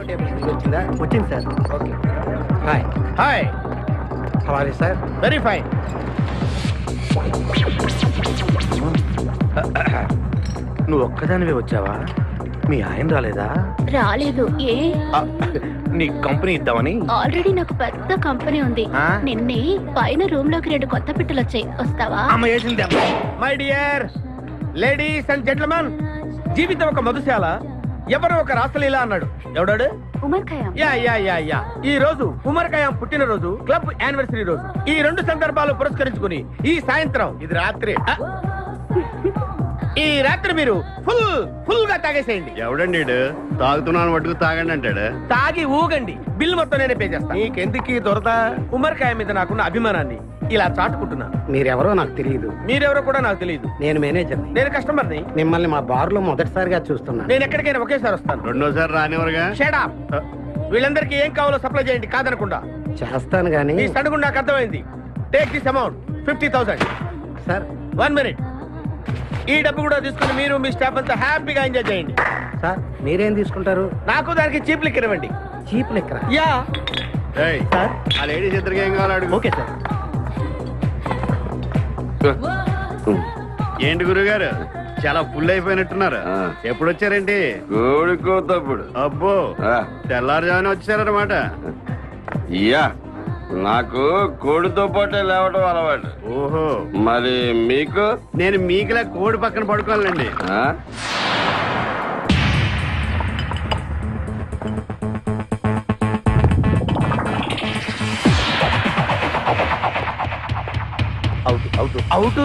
వచ్చిందా? వచ్చింది sir. Okay. Hi hi. How are you sir? Very fine. నువ్వు ఒక్కదానివే వచ్చావా? మీ ఆయన రాలేదా? రాలేదు. ఏ? నీ కంపెనీ ఇద్దామని. ఆల్రెడీ నాకు పెద్ద కంపెనీ ఉంది. నిన్నే పైన రూమ్ లోకి 2 కొత్త పిట్టలు వచ్చాయి, వస్తావా? My dear ladies and gentlemen, జీవితం ఒక మధుశాల, ఎవరు ఒక రాసలీల అన్నాడు. ఎవడాడు? Omar Khayyam. Yeah yeah yeah yeah. ఈ రోజు ఉమర్ ఖయాం పుట్టినరోజు, క్లబ్ యానివర్సరీ రోజు. ఈ 2 సందర్భాలు పురస్కరించుకుని ఈ సాయంత్రం, ఇది రాత్రి, ఈ రాత్రి మీరు ఫుల్ గా తాగేసేయండి. ఎవడండి తాగుతున్నాను మటుకు తాగండి అంటాడు. తాగి ఊగండి, బిల్ మొత్తం నేనే పే చేస్తాను. నీకెందుకు దొరదా? ఉమర్ ఖయాం మీద నాకున్న అభిమానాన్ని ఇలా చాటుకుంటున్నాను. మీరెవరో నాకు తెలియదు. మీరెవరో కూడా నాకు తెలియదు. నేను మేనేజర్ని. నేను కస్టమర్ని. మిమ్మల్ని మా బార్ లో మొదటిసారిగా చూస్తున్నాను. నేను ఎక్కడికైనా ఒకేసారి వస్తాను. రెండోసారి రానివరుగా. Shut up. వీళ్ళందరికీ ఏం కావాలో సప్లై చేయండి, కాదనకుండా. చేస్తాను గానీ ఈ సడుగు నాకు అర్థమైంది. Take this amount 50,000. Sir 1 minute. ఈ డబ్బు కూడా తీసుకుని మీరు మీ స్టాఫ్ అంతా హ్యాపీగా ఎంజాయ్ చేయండి. సార్ మీరేం తీసుకుంటారు? నాకు దానికి చీప్ లిక్కర్ ఇవ్వండి. చీప్ లెక్కర? యా. సార్ ఆ లేడీస్ ఇద్దరికి ఏం కావాలి అడుగు. Okay sir. ఏంటి గురుగారు చాలా ఫుల్ అయిపోయినట్టున్నారు? ఎప్పుడు వచ్చారేంటి? కోడికోతప్పుడు. అబ్బో, తెల్లారుజామున వచ్చారన్నమాట. యా, నాకు కోడితో పాటే లేవటం అలవాటు. ఓహో, మరి మీకు? నేను మీకులా కోడి పక్కన పడుకోవాలండి. అవుట్.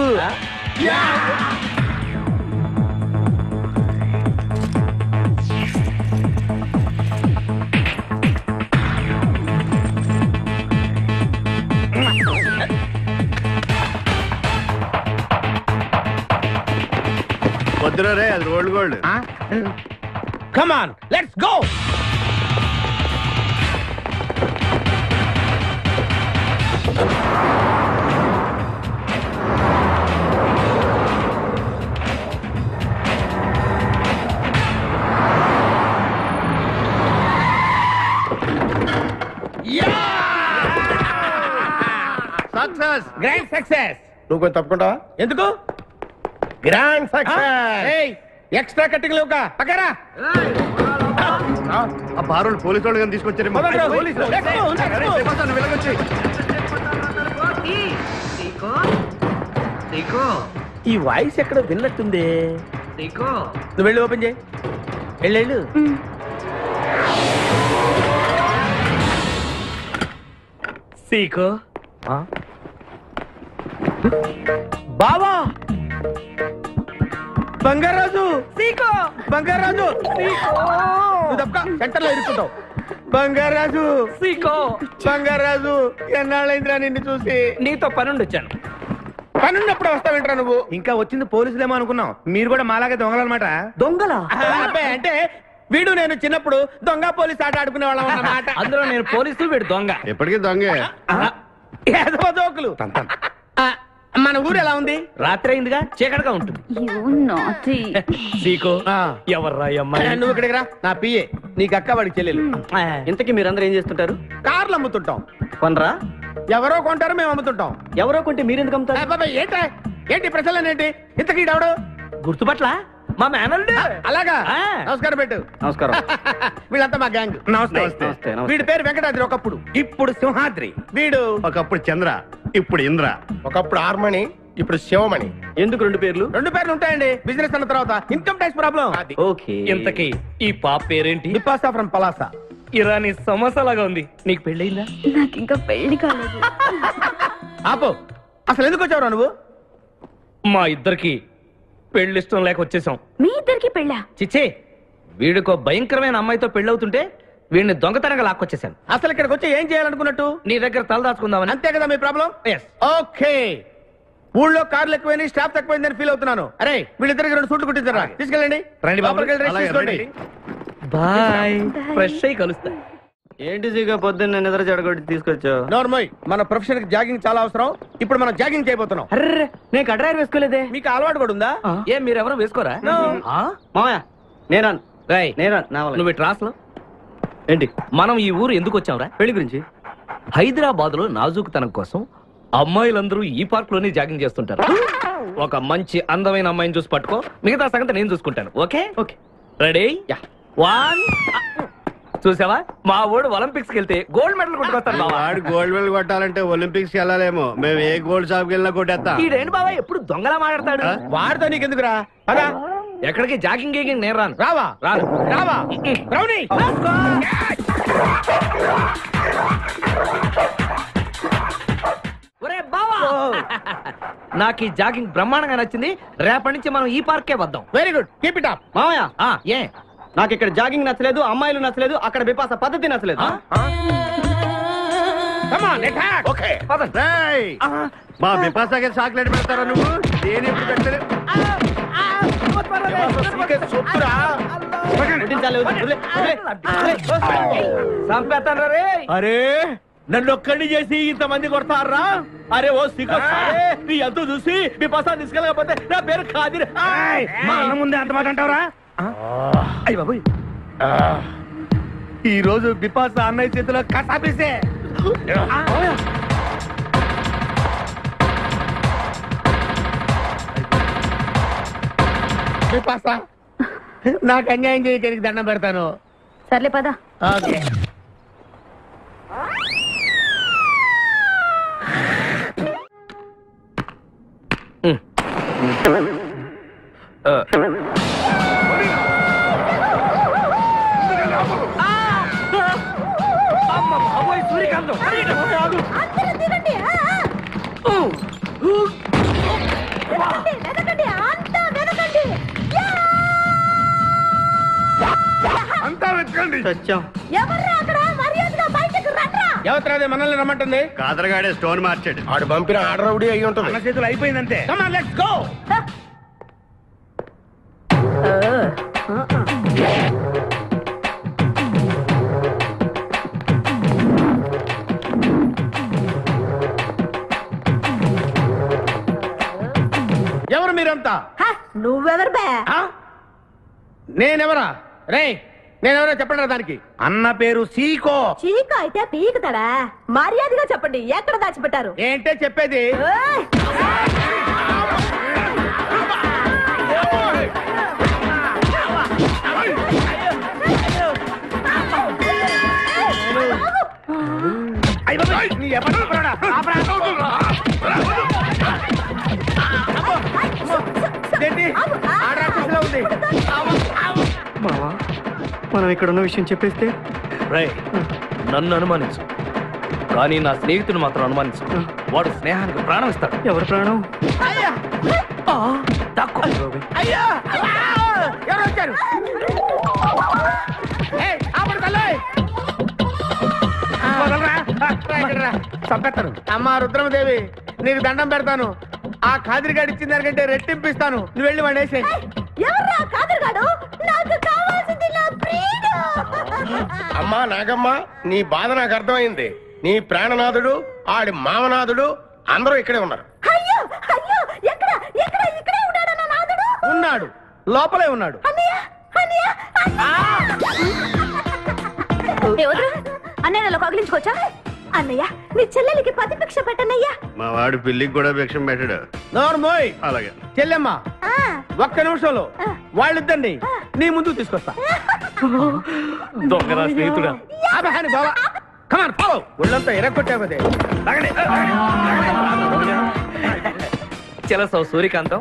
వద్దురా రే, అది rolled gold. Come on, let's go. Success, grand success. నువ్వు కొంచెం తప్పుకుంటావా? ఎందుకు? Grand success. ఎక్స్ట్రా కట్టింగ్ లేవుగా పక్కరా. ఆ బారోళ్ళు పోలీసు వాళ్ళు కానీ తీసుకొచ్చారు. ఈ వాయిస్ ఎక్కడ విన్నట్టుంది. నువ్వు వెళ్ళి ఓపెన్ చేయి. వెళ్ళు. సీకో బావా, బంగారాజు. సీకో బంగారాజు. నువ్వు తప్ప సెంటర్ లో ఇరుక్కుంటావు. బంగారాజు. సీకో బంగారాజు, ఎన్నాళ్ళైందిరా నిన్ను చూసి. నీతో పనుండి వచ్చాను. పనున్నప్పుడు వస్తావేంట్రా నువ్వు? ఇంకా వచ్చింది పోలీసులేమో అనుకున్నాం. మీరు కూడా మాలాగే దొంగలన్నమాట. దొంగలా? అంటే వీడు నేను చిన్నప్పుడు దొంగ పోలీసు ఆట ఆడుకునే వాళ్ళం అన్నమాట. అందులో నేను పోలీసు, వీడు దొంగ. ఎప్పటికీ దొంగే. ఏదో జోకులు. మన ఊరు ఎలా ఉంది? రాత్రి అయిందిగా, చీకటిగా ఉంటుంది. ఎవర్రా అమ్మాయి? నువ్వు ఇక్కడికి రా. నా పిఏ, నీకు అక్క, వాడికి చెల్లెలు. ఇంతకీ మీరందరూ ఏం చేస్తుంటారు? కార్లు అమ్ముతుంటాం. కొనరా? ఎవరో కొంటారు, మేము అమ్ముతుంటాం. ఎవరో కొంటే మీరెందుకు అమ్ముతారు? ఏంటి ప్రశ్నలేంటి? ఇంతకీ డవడు గుర్తుపట్ల? మా మేనల్డ్. అలాగా? నమస్కారం పెట్టు. నమస్కారం. వీళ్ళంతా మా గ్యాంగ్. నమస్తే. వీడి పేరు వెంకటాద్రి, ఒకప్పుడు. ఇప్పుడు సింహాద్రి. వీడు ఒకప్పుడు చంద్ర, ఇప్పుడు ఇంద్ర. ఒకప్పుడు ఆర్మణి, ఇప్పుడు శివమణి. ఎందుకు 2 పేర్లు? 2 పేర్లు ఉంటాయండి. బిజినెస్ అన్న తర్వాత ఇన్కమ్ ట్యాక్స్ ప్రాబ్లం. ఓకే. ఇంతకీ ఈ పాప పేరేంటి? నిపాసా ఫ్రమ్ పలాసా. ఇరానీ సమోసా లాగా ఉంది. నీకు పెళ్ళయిందా? నాకు ఇంకా పెళ్లి కాలేదు. ఆపో, అసలు ఎందుకు వచ్చావురా నువ్వు? మా ఇద్దరికి పెళ్లి ఇష్టం లేక వచ్చేసాం. మీ ఇద్దరికి పెళ్ళా? చిచ్చే, వీడికో భయంకరమైన అమ్మాయితో పెళ్ళవుతుంటే వీడిని దొంగతనంగా లాక్కొచ్చేసాను. అసలు ఇక్కడికి వచ్చి ఏం చేయాలనుకున్నట్టు? నీ దగ్గర తలదాచుకుందామని. అంతే కదా మీ ప్రాబ్లం? ఓకే. ఊళ్ళో కార్లు ఎక్కువైంది, స్టాఫ్ తక్కువైందని ఫీల్ అవుతున్నాను. అరే వీళ్ళిద్దరికి 2 సూట్లు కుట్టించారా? తీసుకెళ్ళండి. రండి బాబు. బాయ్. ఫ్రెష్ అయ్యి కలుస్తా. ఏంటి సీగా పొద్దున్న నిద్ర చెడగొట్టి తీసుకొచ్చావు? నోర్మోయ్, మన ప్రొఫెషన్ కి జాగింగ్ చాలా అవసరం. ఇప్పుడు మనం జాగింగ్ చేయబోతున్నాం. అర్రే, నేను కడ్రాయర్ వేసుకోలేదే. మీకు అలవాటు కూడా ఉందా? ఏం మీరెవరూ వేసుకోరా? మామయ్య, నేను నువ్వు ట్రాస్ లో ఏంటి? మనం ఈ ఊరు ఎందుకు వచ్చాంరా? పెళ్లి గురించి. హైదరాబాద్ లో నాజూకుతనం కోసం అమ్మాయిలందరూ ఈ పార్క్ లోనే జాగింగ్ చేస్తుంటారు. ఒక మంచి అందమైన అమ్మాయిని చూసి పట్టుకో, మిగతా సంగతి నేను చూసుకుంటాను. Okay okay. రెడీ? 1 చూసావా, మా ఊడు ఒలింపిక్స్ కి వెళ్తే గోల్డ్ మెడల్ కొట్టుకొస్తాడు బావా. వాడు గోల్డ్ మెడల్ కొట్టాలంటే ఒలింపిక్స్ కి వెళ్ళాలేమో. మేము ఏ గోల్డ్ షాప్ కి వెళ్ళినా కొట్టేస్తాం. ఈడేంటి బావా ఎప్పుడు దొంగలా మాట్లాడతాడు? వాడితో నీకెందుకురా? అదా ఎక్కడికి జాగింగ్ గీగింగ్ నేను రాను. రావా రాను. రావా రౌడీ. ఒరే బావా, నాకు ఈ జాగింగ్ బ్రహ్మాండంగా నచ్చింది. రేపటి నుంచి మనం ఈ పార్కే వద్దాం. Very good, keep it up. మామయ్య, ఏ నాకు ఇక్కడ జాగింగ్ నచ్చలేదు, అమ్మాయిలు నచ్చలేదు, అక్కడ బిపాస పద్ధతి నచ్చలేదు. Come on attack. ఓకే రేయ్, మా బిపాసాకి చాక్లెట్ పెడతారా నువ్వు? నేను ఎప్పుడు పెట్టలేదు. చంపేస్తాను రే. అరే నన్ను ఒక్కడిని చేసి ఇంతమంది కొడతారా? అరే ఓ సిగ్గు, నీ ఎంతో చూసి మీ పసా తీసుకెళ్ళకపోతే నా పేరు ఖాదీర్. మా అన్న ముందే అంత మాట అంటావరా? అయ్య బాబోయ్, ఈ రోజు బిపాసా అన్నయ్య చేతిలో కసాపిస్తే. బిపాసా, నాకు అన్యాయం చేయడానికి దండం పెడతాను. సర్లే పద. ఓకే. సూర్యకాంతం అంతా వెతకండి. సత్యం. ఎవరిది మనల్ని రమ్మంటుంది? కాదరగాడే స్టోన్ మార్చాడు. ఆడు పంపిన ఆర్డర్ ఒకటి అయ్యి ఉంటుంది. మన చేతులు అయిపోయిందంటే. Come on, let's go. ఎవరు మీరంతా? నువ్వెవరు బే? ఆ? నేనెవరా? రే నేనెవరో చెప్పండి రా దానికి. అన్న పేరు సీకో. చీక అయితే పీకుతాడా? మర్యాదగా చెప్పండి, ఎక్కడ దాచిపెట్టారు? ఏంటే చెప్పేది? అయ్య బాబోయ్, నీ ఎవరు అనుకున్నాడా? ఆపరా. ఇదేంటి? ఆడరాక్షసులా ఉంది. మావా, మనం ఇక్కడ ఉన్న విషయం చెప్పేస్తే రేయ్, నన్ను అనుమానించు, కానీ నా స్నేహితుడు మాత్రం అనుమానించు. వాడు స్నేహానికి ప్రాణం ఇస్తాడు. ఎవరి ప్రాణం? అయ్యా తక్కువ. అయ్యా ఎవరు వచ్చారు? ఏయ్, ఆపడు తల్లి. చంపేస్తాను. అమ్మా రుద్రమదేవి, నీకు దండం పెడతాను. ఆ ఖాదిరిగాడు ఇచ్చిన దానికంటే రెట్టింపిస్తాను. నువ్వు వెళ్ళి వాడు వేసేయ్. ఎవర్రా కాదరుగాడు? నాకు కావాల్సింది నా ప్రియుడు. అమ్మా నాగమ్మ, నీ బాధ నాకు అర్థమైంది. నీ ప్రాణనాథుడు, ఆడి మామనాథుడు అందరూ ఇక్కడే ఉన్నారు. అయ్యో అయ్యో, ఎక్కడ ఎక్కడ ఇక్కడే ఉన్నాడు నా నాదుడు? ఉన్నాడు, లోపలే ఉన్నాడు. అన్నయ్య అన్నయ్య అన్నయ్య కగిలించుకోవచ్చా? అన్నయ్య, నీ చెల్లెలికి ప్రతిభిక్ష పెట్టనయ్యా. మా వాడు పిల్లికి కూడా భిక్షం పెట్టాడు. నోర్మోయ్. అలాగే చెల్లెమ్మ, ఒక్క నిమిషంలో వాళ్ళిద్దండి నీ ముందు తీసుకొస్తా. దొంగరా స్నేహితుడా. ఆపహాని బావా. Come on follow. ఒళ్ళంతా ఎరగొట్టావదే. చెలసో సూర్యకాంతం,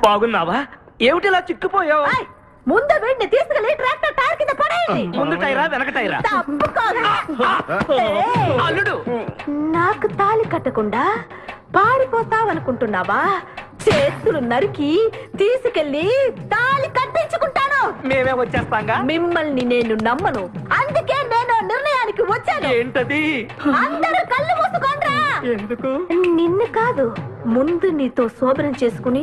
బాగున్నావా? ఏమిటిలా చిక్కుపోయావు? ఏయ్, ముందు వీడిని తీసుకెళ్లి ట్రాక్టర్ టైర్ కింద పడేయండి. ముందు టైరా వెనక టైరా? తప్పుకోదు. ఏయ్, అల్లుడు, నాకు తాళి కట్టకుండా పారిపోతావనుకుంటున్నావా? చేతులు నరికి తీసుకెళ్లి తాళి కట్టించుకుంటాను. మేమే వచ్చేస్తాంగా. మిమ్మల్ని నేను నమ్మను, అందుకే నేను నిర్ణయానికి వచ్చాను. ఏంటది? అందరూ కళ్ళు మూసుకోండ్రా. ఎందుకు? నిన్ను కాదు, ముందు నీతో శోభనం చేసుకుని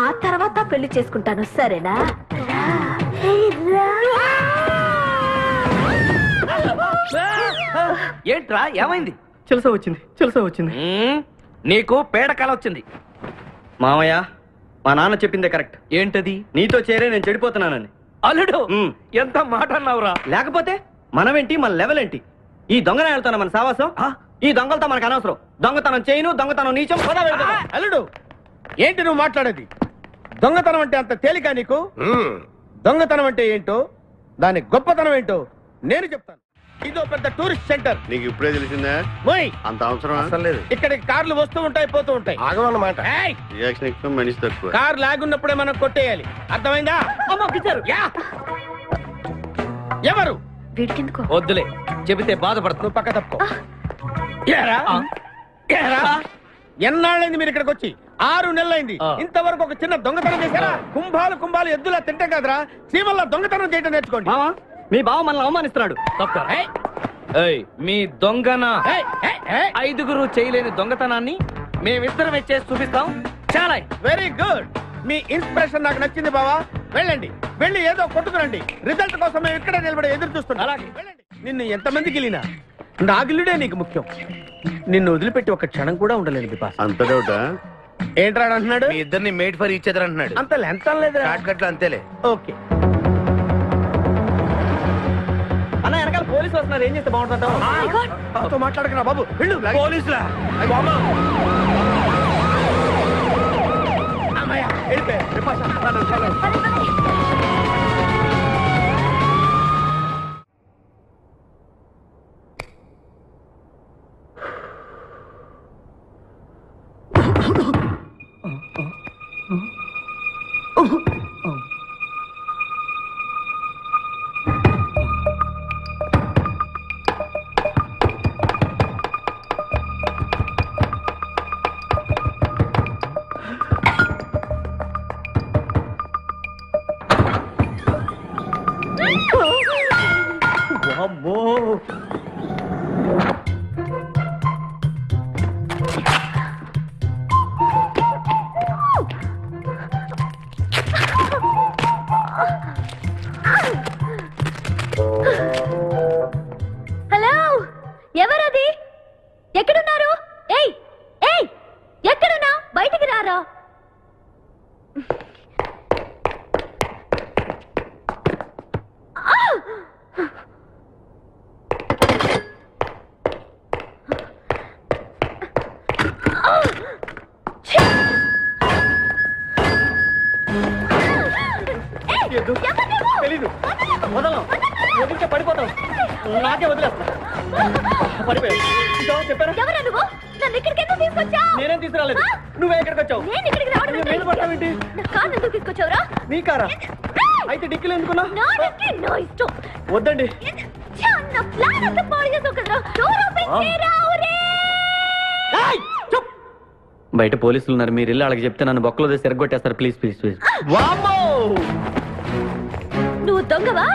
ఆ తర్వాత పెళ్లి చేసుకుంటాను, సరేనా? ఏంట్రా, ఏమైంది? చిలస వచ్చింది, చిలస వచ్చింది. నీకు పేడకాల వచ్చింది. మామయ్య, మా నాన్న చెప్పిందే కరెక్ట్. ఏంటది? నీతో చేరే నేను చెడిపోతున్నానని. అల్లుడు ఎంత మాట అన్నావురా. లేకపోతే మనమేంటి, మన లెవెల్ ఏంటి? ఈ దొంగన వెళ్తాను మన సావాసం. ఈ దొంగలతో మనకు అనవసరం. దొంగతనం చేయను, దొంగతనం నీచం. అల్లుడు ఏంటి నువ్వు మాట్లాడేది? దొంగతనం అంటే అంత తేలిక నీకు? దొంగతనం అంటే ఏంటో, దాని గొప్పతనం ఏంటో నేను చెప్తాను. ఇదో పెద్ద టూరిస్ట్ సెంటర్. నీకు ఇప్పుడే తెలిసిందా? అంత అవసరం అసలు లేదు. ఇక్కడికి కార్లు వస్తూ ఉంటాయి, పోతూ ఉంటాయి. ఆగమన్నమాట. రియాక్షన్ ఎక్కువ, మనిషి తక్కువ. కార్ లాగున్నప్పుడే మనం కొట్టేయాలి, అర్థమైందా? ఎవరు? వద్దులే, చెబితే బాధపడుతూ పక్క తప్పుకో. ఏరా? ఏరా? ఎన్నాళ్ళైంది మీరు ఇక్కడికి వచ్చి? 6 నెలలైంది. ఇంతవరకు ఒక చిన్న దొంగతనం చేశారా? కుంభాలు కుంభాలు ఎద్దులా తింటాం కదరా. సీమల్లా దొంగతనం చేయడం నేర్చుకోండి. మీ బావ మనల్ని అవమానిస్తున్నాడు. మీ దొంగన 5గురు చేయలేని దొంగతనాన్ని మేమిద్దరం చేసి చూపిస్తాం. చాలా వెరీ గుడ్. మీ ఇన్స్పిరేషన్ నాకు నచ్చింది బావా. వెళ్ళండి, వెళ్ళి ఏదో కొట్టుకురండి. రిజల్ట్ కోసం మేము ఇక్కడే నిలబడి ఎదురు చూస్తున్నాం. అలాగే వెళ్ళండి. నిన్ను ఎంతమంది గిలినా నా గిల్లుడే నీకు ముఖ్యం. నిన్ను వదిలిపెట్టి ఒక క్షణం కూడా ఉండలేదు బిపాస్. అంత డౌటా? ఏంట్రాడు అంటున్నాడు? మీ ఇద్దరిని మేడ్ ఫర్ ఈచ్ అదర్ అంటున్నాడు. అంత లెంత్ లేదు. షార్ట్కట్లు అంతేలే. ఓకే. అన్న వెనకాల పోలీసులు వస్తున్నారు, ఏం చేస్తే బాగుంటుందో. మాట్లాడకరా బాబు. వెళ్ళు. పోలీసులా? హలో, ఎవరది? ఎక్కడున్నారు? ఏయ్ ఏయ్, ఎక్కడున్నా? బయటికి రారా. తెలీదు. వదలం, వదిలితే పడిపోతాం. నాకే వదిలేస్తా. పడిపోయావు చెప్పారా? ఎవరా నువ్వు? నన్ను ఇక్కడికి ఎందుకు తీసుకొచ్చావు? నేనేం తీసుకురాలేదు. నువ్వే ఎక్కడికి వచ్చావు? నేను ఇక్కడికి రావడం మీద పడ్డావేంటి? నా కారు ఎందుకు తీసుకొచ్చావురా? నీ కారా? అయితే డిక్కీలు ఎందుకున్నా? నా డిక్కీ నా ఇష్టం. వద్దండి. నా ప్లాన్ అంతా పాడు చేసావు కదరా. డోర్ ఓపెన్ చేయరా. బయట పోలీసులు ఉన్నారు, మీరు వెళ్ళి వాళ్ళకి చెప్తే నన్ను బొక్కలో తీసి ఎరగొట్టేస్తారు. Please please please. నువ్వు దొంగవా?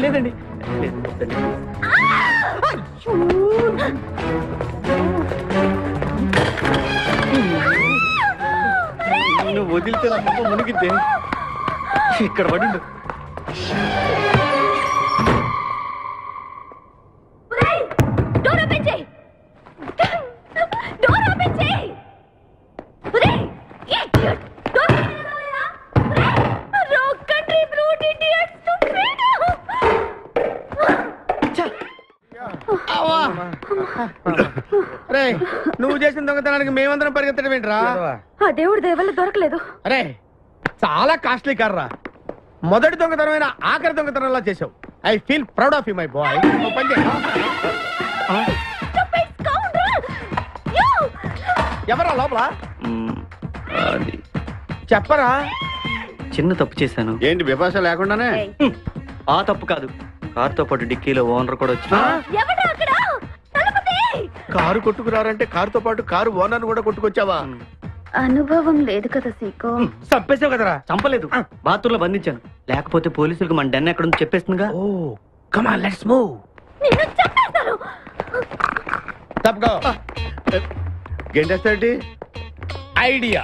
లేదండి. నువ్వు వదిలితే నా తప్ప మునిగిద్దే. ఇక్కడ పడిండు. డోర్ ఓపెన్ చేయి. డోర్ ఓపెన్ చేయి. Rock country brute idiots. నువ్వు చేసిన దొంగతనానికి మేమందరం పరిగెత్తడం ఏంట్రా? ఆ దేవుడి దయ వల్ల దొరకలేదు. అరే చాలా కాస్ట్లీ కార్రా. మొదటి దొంగతనమైన ఆఖరి దొంగతనంలా చేసావు. I feel proud of you my boy. ఎవరా లోపల? చెప్పరా. చిన్న తప్పు చేశాను. ఏంటి విపాస లేకుండానే? ఆ తప్పు కాదు, కారుతో పాటు డిక్కీలో ఓనర్ కూడా వచ్చి. కారు కొట్టుకురారంటే కారుతో పాటు కారు ఓనర్ కూడా కొట్టుకొచ్చావా? అనుభవం లేదు కదా సీకో. చంపేసావు కదరా? చంపలేదు, బాత్రూమ్ లో బంధించాను. లేకపోతే పోలీసులకు మన డెన్ ఎక్కడ చెప్పేస్తుందిగా. Oh come on let's move. తప్పుకో. గెంటేస్తాటి ఐడియా.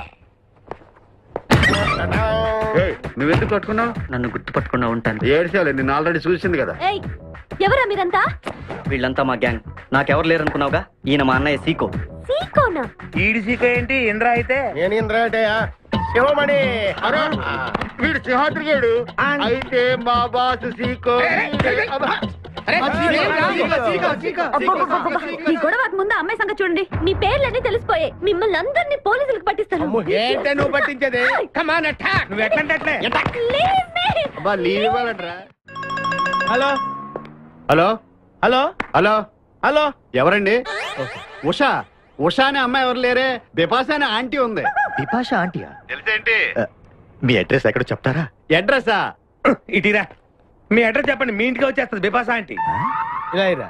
నువ్వెందుకు పట్టుకున్నావు? నన్ను గుర్తుపట్టుకున్నా ఉంటాను. ఏడ్చావులే, నిన్ను ఆల్రెడీ చూసింది కదా. ఎవరా మీరంతా? వీళ్ళంతా మా గ్యాంగ్. నాకెవరు లేరనుకున్నావుగా, ఈయన మా అన్నయ్య సీకో. సీకోనా? ఈడి సీకో ఏంటి? ఇంద్ర అయితే నేను ఇంద్ర అంటే శివమణి వీడు సింహాద్రిగాడు అయితే మా బాసు సీకో ఈ గొడవకు ముందు అమ్మాయి సంగతి చూడండి. మీ పేర్లన్నీ తెలిసిపోయాయి. మిమ్మల్ని అందరినీ పోలీసులకు పట్టిస్తాను. ఏంటే నువ్వు పట్టించేది? కమాన్ అటాక్. నువ్వు ఎట్లంటే లీవ్ ఇవ్వాలంటరా. Hello hello hello hello hello ఎవరండి? ఉషా. ఉషా అనే అమ్మాయి ఎవరు లేరే, బిపాస అనే ఆంటీ ఉంది. బిపాష ఆంటీయా? తెలుసేంటి? మీ అడ్రస్ ఎక్కడో చెప్తారా? అడ్రసా? ఇటీరా మీ అడ్రస్ చెప్పండి, మీ ఇంటికి వచ్చేస్తుంది బిపాస ఆంటీ. ఇలా ఇరా,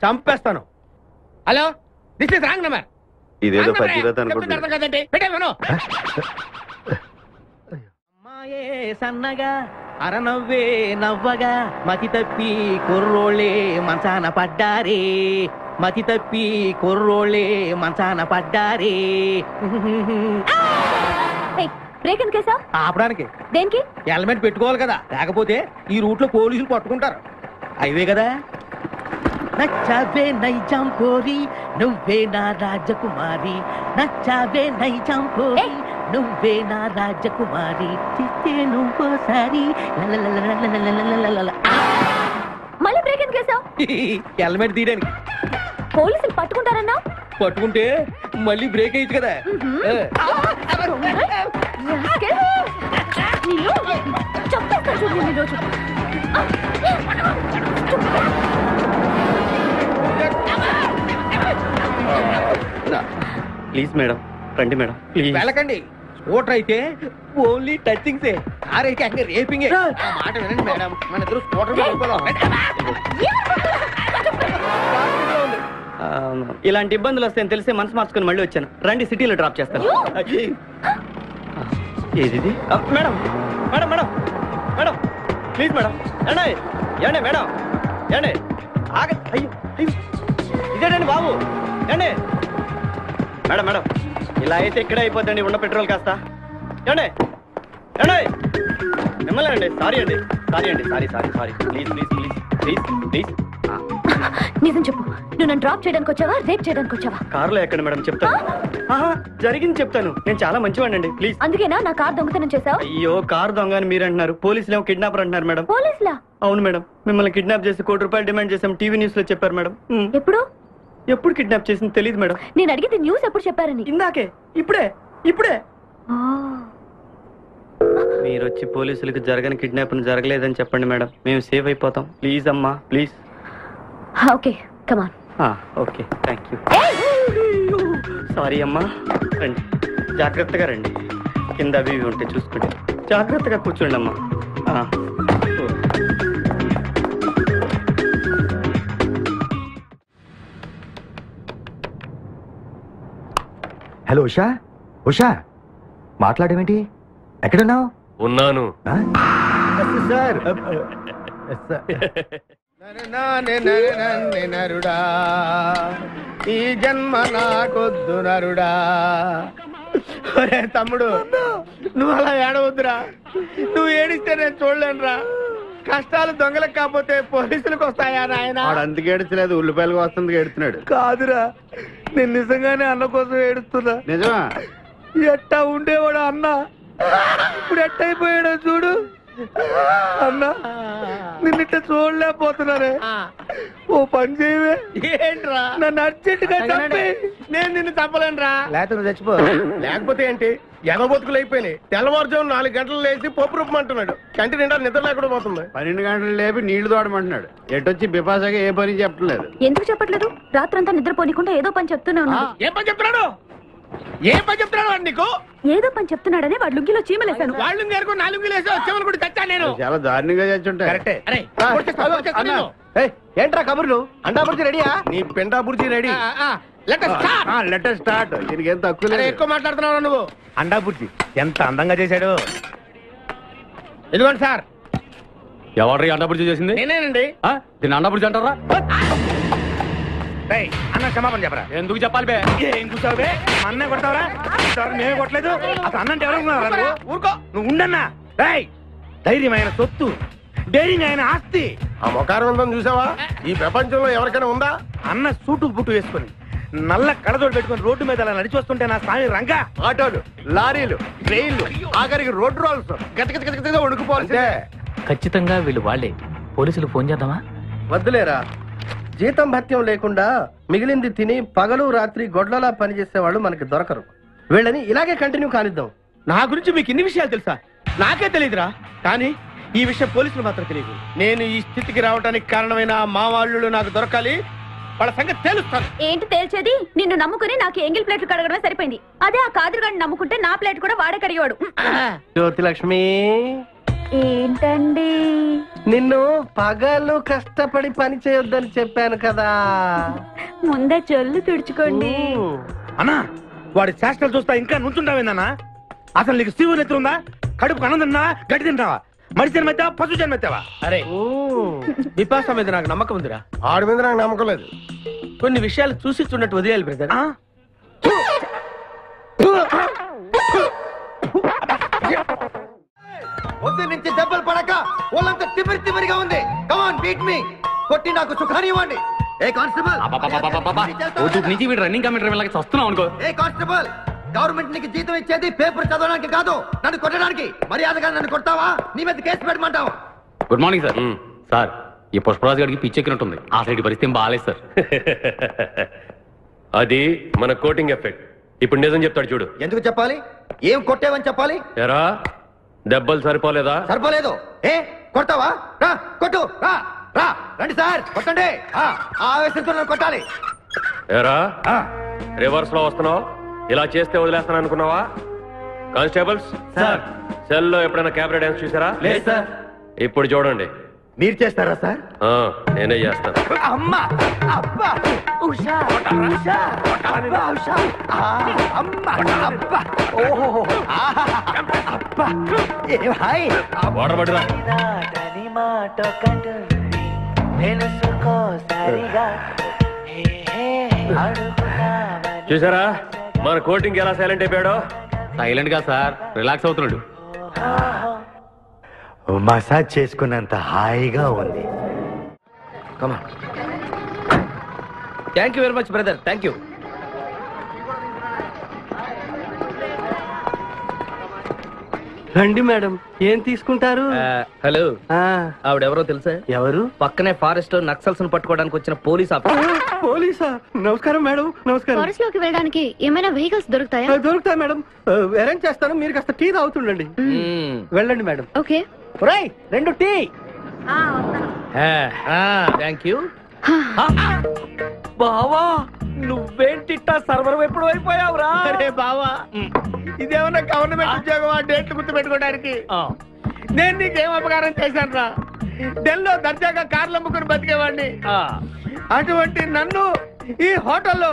చంపేస్తాను. Hello, this is wrong number. ఇదేదో పచ్చిరత అనుకుంటున్నా. కదండి పెట్టేమను. అమ్మాయే సన్నగా అరనవ్వే నవ్వగా మతి తప్పి కుర్రోళ్ళే మంచాన పడ్డారే. మతి తప్పి కుర్రోళ్ళే మంచాన పడ్డారే. బ్రేక్ ఎందుకు వేసావ్? ఆపడానికి. దేనికి? హెల్మెట్ పెట్టుకోవాలి కదా, లేకపోతే ఈ రూట్ లో పోలీసులు పట్టుకుంటారు. హైవే కదా. నచ్చావే నైజాం పోరి నువ్వే నా రాజకుమారి. నచ్చావే నైజాం పోరి నువ్వే నా రాజకుమారి. చిత్తే నువ్వోసారి. మళ్ళీ బ్రేక్ ఎందుకు వేసావ్? హెల్మెట్ తీయడానికి. పోలీసులు పట్టుకుంటారన్నా? పట్టుకుంటే మళ్ళీ బ్రేక్ అయ్యింది కదా. చంపేస్తాను చూడండి రోజు. ప్లీజ్ మేడం, రండి మేడం. వెళ్ళకండి. స్కూటర్ అయితే ఓన్లీ టచింగ్సే, కార్ అయితే అక్కడ రేపింగే. మాట వినండి మేడం, మన ఇద్దరు స్కూటర్ ఇలాంటి ఇబ్బందులు వస్తాయని తెలిసే మనసు మార్చుకుని మళ్ళీ వచ్చాను. రండి, సిటీలో డ్రాప్ చేస్తాను. ఏది madam? Madam madam madam please madam. ఏండి ఏండి మేడం, ఏండి ఆగ. అయ్యో అయ్యో, ఇదేనండి బాబు. ఏండి మేడం మేడం, ఇలా అయితే ఇక్కడే అయిపోద్దండి ఉన్న పెట్రోల్ కాస్త. ఏండి ఏండి మిమ్మల్ని అండి. సారీ అండి, సారీ అండి, sorry sorry sorry. Please please please please please. నిజం చెప్పు, నువ్వు నన్ను డ్రాప్ చేయడానికి వచ్చావా, రేప్ చేయడానికి వచ్చావా? కారులో ఎక్కండి మేడం, చెప్తాను. జరిగింది చెప్తాను. నేను చాలా మంచివాడిని అండి, ప్లీజ్. అందుకేనా నా కార్ దొంగతనం చేసావు? అయ్యో, కారు దొంగ అని మీరు అంటున్నారు, పోలీసులు ఏమో కిడ్నాపర్ అంటున్నారు మేడం. పోలీసులా? అవును మేడం, మిమ్మల్ని కిడ్నాప్ చేసి ₹1 డిమాండ్ చేసాం, టీవీ న్యూస్ లో చెప్పారు మేడం. ఎప్పుడు? ఎప్పుడు కిడ్నాప్ చేసింది తెలియదు మేడం. నేను అడిగితే న్యూస్ ఎప్పుడు చెప్పారని. ఇందాకే, ఇప్పుడే ఇప్పుడే. మీరు వచ్చి పోలీసులకు జరగని కిడ్నాప్ జరగలేదని చెప్పండి మేడం, మేము సేవ్ అయిపోతాం. ప్లీజ్ అమ్మా, please. Okay, come on. Okay, thank you. Sorry అమ్మా. రండి, జాగ్రత్తగా రండి. కింద అవి ఇవి ఉంటే చూసుకుంటే జాగ్రత్తగా కూర్చోండి అమ్మా. హలో ఉషా. ఉషా, మాట్లాడేమేంటి? ఎక్కడున్నావు? ఉన్నాను సార్. నరుడా, ఈ జన్మ నాకొద్దు నరుడా. ఒరే తమ్ముడు, నువ్వు అలా ఏడవద్దురా. నువ్వు ఏడిస్తే నేను చూడలేనురా. కష్టాలు దొంగలకు కాకపోతే పోలీసులకు వస్తాయా నాయన? వాడు అందుకు ఏడ్చలేదు, ఉల్లిపాయలకు వస్తుంది ఏడుతున్నాడు. కాదురా, నేను నిజంగానే అన్న కోసం ఏడుస్తున్నా. నిజమా? ఎట్టా ఉండేవాడు అన్న, ఇప్పుడు ఎట్టయిపోయాడో చూడు. అన్నా, నిన్నిట్ట చూడలేకపోతున్నారే. ఓ పని చేయవే. ఏంట్రా? నన్ను అర్జెంటుగా చంపి. నేను నిన్ను చంపలేనురా. లేకపోతే నువ్వు చచ్చిపో. లేకపోతే ఏంటి, ఎగబొతుకులు అయిపోయినాయి. తెల్లవారుజాము 4 గంటలు లేచి పప్పు రూపమంటున్నాడు. కంటి నిండా నిద్ర లేకుండా పోతుంది. 12 గంటలు లేపి నీళ్లు తోడమంటున్నాడు. ఎటొచ్చి బిపాసగా ఏ పని చెప్పట్లేదు. ఎందుకు చెప్పట్లేదు? రాత్రంతా నిద్రపోనికుండా ఏదో పని చెప్తూనే ఉన్నాడు. ఏం పని చెప్తున్నాడు? ఏం పని చెప్తున్నాడు వాడు నీకు? ఏదో పని చెప్తున్నాడని వాడు లుంగిలో చీమలేశాను. వాళ్ళు 4 వేసి వచ్చేవాళ్ళు కూడా చచ్చా నేను. చాలా దారుణంగా చచ్చుంటాయి. కరెక్టే. ఏంట్రా కబుర్లు? అండాబుర్జీ రెడీయా? నీ పెండాబుర్జీ రెడీ. Letter start. దీనికి ఏం తక్కువ లేదు. ఎక్కువ మాట్లాడుతున్నావు నువ్వు. అండాబుర్జీ ఎంత అందంగా చేశాడు. ఇదిగోండి సార్. ఎవరు అండబుర్జీ చేసింది? నేనేనండి. దీన్ని అండబుర్జీ అంటారా? అన్న క్షమాపణ చెప్పరా. ఎందుకు చెప్పాలి బే? ఏం కూర్చోవే? అన్నే కొడతావరా? మేమే కొట్టలేదు. అసలు అన్నంటే ఎవరు? ఊరుకో, నువ్వు ఉండన్నా. ధైర్యమైన సొత్తు, డైరింగ్ అయిన ఆస్తి. ఆ మొకారం ఉందని చూసావా? ఈ ప్రపంచంలో ఎవరికైనా ఉందా? అన్న సూటు బుట్టు వేసుకొని నల్ల కడదోడు పెట్టుకుని రోడ్డు మీద అలా నడిచి వస్తుంటే నా స్వామి రంగా. ఆటోలు, లారీలు, ట్రైన్లు, ఆఖరికి రోడ్ రోల్స్ గతగతగతగా ఉడుకుపోవాలి. ఖచ్చితంగా వీళ్ళు వాళ్ళే. పోలీసులు ఫోన్ చేద్దామా? వద్దులేరా, జీతం భత్యం లేకుండా మిగిలింది తిని పగలు రాత్రి గొడ్లలా పనిచేసే వాళ్ళు మనకి దొరకరు. వీళ్ళని ఇలాగే కంటిన్యూ కానిద్దాం. నా గురించి మీకు ఇన్ని విషయాలు తెలుసా? నాకే తెలియదురా. కానీ ఈ విషయం పోలీసులు మాత్రం తెలియదు. నేను ఈ స్థితికి రావడానికి కారణమైన మా వాళ్ళు నాకు దొరకాలి. వాళ్ళ సంగతి తెలుస్తాను. ఏంటి తేల్చేది? నిన్ను నమ్ముకుని నాకు ఎంగిల్ ప్లేట్లు కడగడమే సరిపోయింది. అదే ఆ కాదురుగాడిని నమ్ముకుంటే నా ప్లేట్ కూడా వాడే కడిగేవాడు. జ్యోతిలక్ష్మి, ఏంటండి? నిన్ను పగలు కష్టపడి పని చేయొద్దని చెప్పాను కదా. ముందే చొల్లు తుడుచుకోండి. అన్నా, వాడి చేష్టలు చూస్తా ఇంకా నుంచుంటావేందన్నా? అసలు నీకు శివుని ఎత్తు ఉందా? కడుపు అన్నం తిన్నా, గడ్డి తింటావా? మనిషి జన్మెత్తావా, పశు జన్మెత్తావా? అరే, విపాస మీద నాకు నమ్మకం ఉందిరా. ఆడి మీద నాకు నమ్మకం లేదు. కొన్ని విషయాలు చూసి చూడట్టు వదిలేయాలి బ్రదర్. పొద్దు నుంచి దెబ్బలు పడక వాళ్ళంతా తిమిరిగా ఉంది. కమాన్ బీట్ మీ, కొట్టి నాకు సుఖాన్ని ఇవ్వండి. ఏ కానిస్టేబుల్, నుంచి వీడు రన్నింగ్ కమిటీ లాగా వస్తున్నావు అనుకో. ఏ కానిస్టేబుల్, గవర్నమెంట్ నీకు జీతం ఇచ్చేది పేపర్ చదవడానికి కాదు, నన్ను కొట్టడానికి. మర్యాదగా నన్ను కొడతావా, నీ మీద కేసు పెట్టమంటావా? Good morning sir. సార్, ఈ పుష్పరాజు గారికి పిచ్చెక్కినట్టుంది. ఆ సైడ్ పరిస్థితి బాగాలేదు సార్. అది మన కోటింగ్ ఎఫెక్ట్. ఇప్పుడు నిజం చెప్తాడు చూడు. ఎందుకు చెప్పాలి? ఏం కొట్టేవని చెప్పాలి? ఎరా, దెబ్బలు సరిపోలేదా? సరిపోలేదు. ఏ కొడతావా? రా కొట్టు, రా రా, రండి సార్ కొట్టండి. ఆవేశంతో నన్ను కొట్టాలి. ఎరా, రివర్స్ లో వస్తున్నావు. ఇలా చేస్తే వదిలేస్తాను అనుకున్నావా? కానిస్టేబుల్స్ సార్, సెల్లో ఎప్పుడైనా కెమెరా డాన్స్ చూసారా? లేదు సార్. ఇప్పుడు చూడండి. మీరు చేస్తారా సార్? నేనే చేస్తాను. అమ్మా, అబ్బా, ఉషా, ఉషా, అబ్బా, ఉషా, అమ్మా, అబ్బా, ఓహో, అబ్బా, ఏ భాయ్, వాటర్ పట్టురా. చూసారా మన కోటింగ్ ఎలా సైలెంట్ అయిపోయాడో? సైలెంట్ గా సార్, రిలాక్స్ అవుతున్నాడు. మసాజ్ చేసుకున్నంత హాయిగా ఉంది. Come on. Thank you very much brother, thank you. రండి మేడం, ఏం తీసుకుంటారు? హలో, ఆవిడెవరో తెలుసా? ఎవరు? పక్కనే ఫారెస్ట్ నక్సల్స్ పట్టుకోవడానికి వచ్చిన పోలీస్ ఆఫీసర్. పోలీసా? నమస్కారం మేడం. నమస్కారం. ఫారెస్ట్ లోకి వెళ్ళడానికి ఏమైనా వెహికల్స్ దొరుకుతాయా? దొరుకుతాయి మేడం, అరేంజ్ చేస్తాను. మీరు కాస్త టీ తాగుతుండండి. వెళ్ళండి madam. Okay. 2 tea. Thank you. బావా, నువ్వేంటిట్టా సర్వర్ ఎప్పుడు అయిపోయావురా? అరే బావా, ఇదేమన్నా గవర్నమెంట్ ఉద్యోగం? డేట్లు గుర్తు పెట్టుకోవడానికి. నేను నీకేం అపకారం చేశాను రా? ఢిల్లీలో దర్జాగా కార్లు అమ్ముకుని బతికేవాడిని. అటువంటి నన్ను ఈ హోటల్లో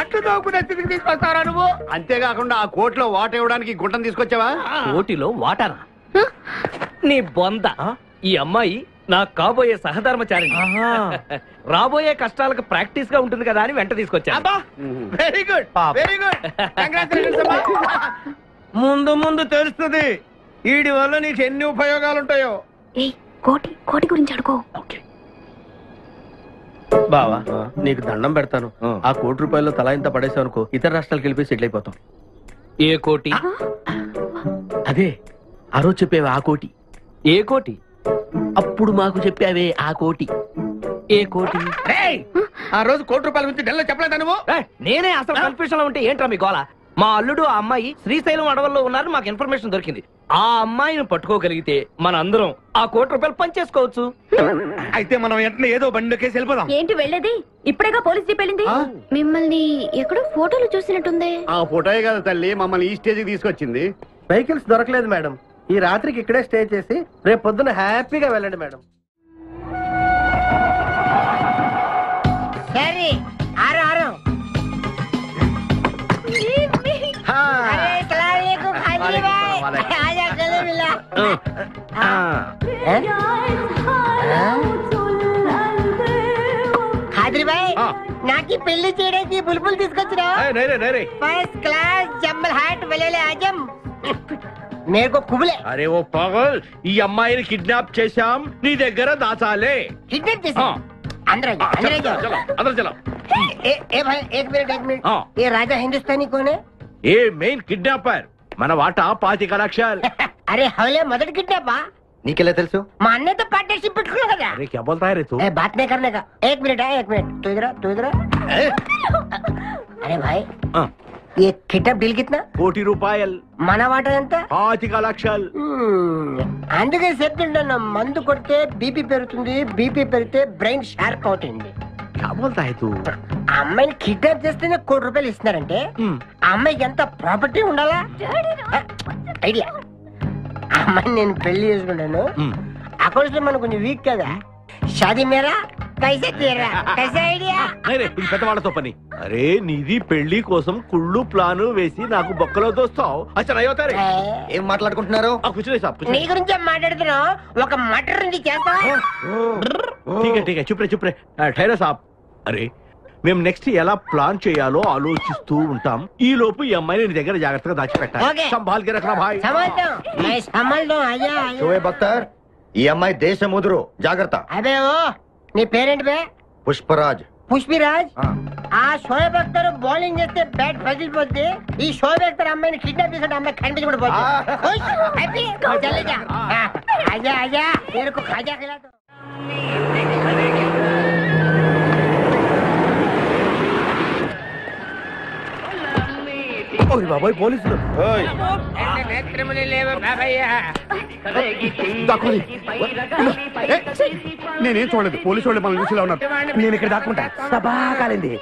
అట్లు నవ్వుకునే స్థితికి తీసుకొస్తారా నువ్వు? అంతేకాకుండా ఆ కోట్లో వాట ఇవ్వడానికి గుంటను తీసుకొచ్చావా? కోటిలో వాటానా? నీ బొంద. ఈ అమ్మాయి నాకు కాబోయే సహధర్మచారి. రాబోయే కష్టాలకు ప్రాక్టీస్ గా ఉంటుంది కదా అని వెంట తీసుకొచ్చా. Very good, very good. ముందు ముందు తెలుస్తుంది వీడి వల్ల నీకు ఎన్ని ఉపయోగాలు ఉంటాయో. కోటి గురించి అడుకో. బావా, నీకు దండం పెడతాను. ఆ ₹1 తలా ఇంత పడేసావు అనుకో, ఇతర రాష్ట్రాలకు వెళ్ళిపోయి సెటిల్ అయిపోతాం. ఏ కోటి? అదే ఆ రోజు చెప్పేవే ఆ కోటి. ఏ కోటి? అప్పుడు మాకు చెప్పావే ఆ కోటి. ఏ కోటి? ఆ రోజు ₹1 గురించి ఢిల్లీలో చెప్పలేదా నువ్వు? నేనే అసలు కన్ఫ్యూషన్ లో ఉంటే ఏంట్రా మీ గోల? మా అల్లుడు ఆ అమ్మాయి శ్రీశైలం అడవుల్లో ఉన్నారు, మాకు ఇన్ఫర్మేషన్ దొరికింది. ఆ అమ్మాయిని పట్టుకోగలిగితే మన అందరం ఆ ₹1 పనిచేసుకోవచ్చు. అయితే మనం వెంటనే ఏదో బండికేసి వెళ్ళిపోదాం. ఏంటి వెళ్ళేది? ఇప్పుడేగా పోలీస్ జీప్ వెళ్ళింది. మిమ్మల్ని ఎక్కడో ఫోటోలు చూసినట్టుంది. ఆ ఫోటోయే కదా తల్లి మమ్మల్ని ఈ స్టేజ్కి తీసుకొచ్చింది. వెహికల్స్ దొరకలేదు మేడం. ఈ రాత్రికి ఇక్కడే స్టే చేసి రేపు పొద్దున హ్యాపీగా వెళ్ళండి మేడం. నాకు పెళ్లి చేయడానికి బుల్బుల్ తీసుకొచ్చినా? ఫస్ట్ క్లాస్ జంబల్ హాట్ వెలెలే ఆజం మేరకు కుబులే. అరే ఓ పాగల్, ఈ అమ్మాయిని కిడ్నాప్ చేశాం, నీ దగ్గర దాచాలే. కిడ్నాప్ చేశాం? అందరూ भाई एक मिनट ये राजा हिंदुस्तानी कौन है? ఏ మెయిన్ కిడ్నాపర్ మన వాటా 25 లక్షలు. अरे हवले मदद किडनैप నీకెలా తెలుసు? మా అన్నతో పార్ట్నర్షిప్ పెట్టుకున్నావు కదా. अरे क्या बोलता है रे तू? बात नहीं करने का. एक मिनट तू इधर अरे भाई ये किडनैप डील कितना? 1 రూపాయలు. మన వాటా ఎంత? 25 లక్షలు. అందుకే చెప్తుంటాను మందు కొడితే బీపీ పెరుగుతుంది, బీపీ పెరిగితే బ్రెయిన్ షార్ప్ అవుతుంది. क्या बोलता है तू? అమ్మాయిని కిడ్నాప్ చేస్తేనే ₹1 కోటి ఇస్తున్నారంటే ఆ అమ్మాయికి ఎంత ప్రాపర్టీ ఉండాలా? ఐడియా అమ్మాయిని నేను పెళ్లి చేసుకుంటాను. అకౌంట్స్ మన కొంచెం వీక్ కదా. షాదీ మేరా కైసే తీరా కైసే ఐడియా? ఇది పెద్దవాళ్ళతో పని. అరే నీది పెళ్లి కోసం కుళ్ళు ప్లాను వేసి నాకు బొక్కలో దోస్తావు. అచ్చా ఏం మాట్లాడుకుంటున్నారు? నీ గురించే మాట్లాడుతున్నావు. ఒక మటర్ ఉంది చేస్తా. చుప్రే ఠైరా సాబ్. అరే మేము నెక్స్ట్ ఎలా ప్లాన్ చేయాలో ఆలోచిస్తూ ఉంటాం. ఈ లోపు ఈ అమ్మాయిని నీ దగ్గర జాగ్రత్తగా దాచిపెట్టాలి. సంభాల్కి రఖనా భాయ్. షోయబ్ అఖ్తర్, ఈ అమ్మాయి దేశ ముదురు, జాగ్రత్త. అదే నీ పేరేంటి బే? పుష్పరాజ్. పుష్పిరాజ్? ఆ షోయబ్ అఖ్తర్ బౌలింగ్ చేస్తే బ్యాట్ పగిలిపోద్ది. ఈ షోయబ్ అఖ్తర్ అమ్మాయిని కిడ్నాప్ చేసే అమ్మాయి కనిపించబడిపోద్ది. ఆజా మేరకు ఖాజా ఖిలాతో. బాబాయ్ పోలీసులు. నేనేం చూడలేదు, పోలీసు వాళ్ళు మనం చూసిలా ఉన్నారు. నేను ఇక్కడ దాక్కుంటా. సభా కాలింది.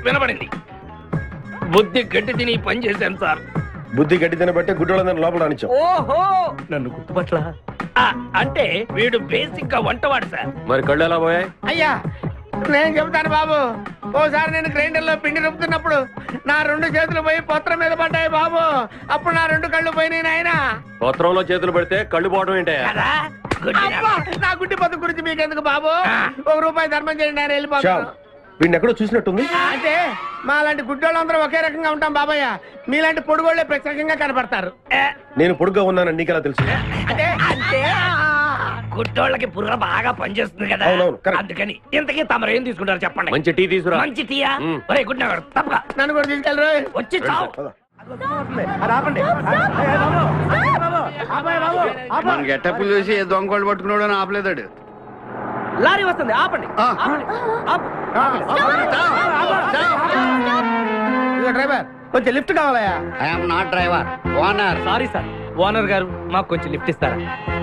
వినపడింది. బుద్ధి గట్టి తిని పని చేశాను సార్. బుద్ధి గట్టి తినబట్టే గుడ్డోళ్ళందరూ లోపల రానిచ్చాం. ఓహో నన్ను గుర్తుపట్ల. అంటే వీడు బేసిక్ గా వంటవాడు సార్. మరి కళ్ళు ఎలా పోయాయి? అయ్యా నేను చెబుతాను బాబు. ఓసారి నేను గ్రైండర్ లో పిండి రుబ్బుతున్నప్పుడు నా 2 చేతులు పోయి పొత్రం మీద పడ్డాయి బాబు. అప్పుడు నా 2 కళ్ళు పోయినాయి నాయన. పత్రంలో చేతులు పెడితే కళ్ళు పోవడం ఏంటే? నా గుడ్డి పత్తు గురించి మీకెందుకు బాబు? ₹1 ధర్మం చేయండి, ఆయన వెళ్ళిపోతాను. వీడిని ఎక్కడో చూసినట్టుంది. అంటే మా లాంటి గుడ్డోళ్ళందరూ ఒకే రకంగా ఉంటాం బాబయ్య. మీలాంటి పొడుగోళ్లే ప్రత్యేకంగా కనపడతారు. నేను పొడుగ్గా ఉన్నానని నీకెలా తెలుసు? అంటే గుడ్డోళ్ళకి బుర్ర బాగా పనిచేస్తుంది కదా, అందుకని. ఇంతకీ తమరు ఏం తీసుకుంటారు చెప్పండి. మంచి టీ తీసుకురా. మంచి టీయా? గుడ్ తప్పగా నన్ను కూడా తీసుకెళ్ళరు. వచ్చి చావు. మన గెట్టప్పులు చూసి ఏ దొంగోళ్ళు పట్టుకున్నాడు అని ఆపలేదాడు. లారీ వస్తుంది, ఆపండి. డ్రైవర్ కొంచెం లిఫ్ట్ కావాలయా? I'm not driver, owner. Sorry sir, owner గారు మాకు కొంచెం లిఫ్ట్ ఇస్తారా?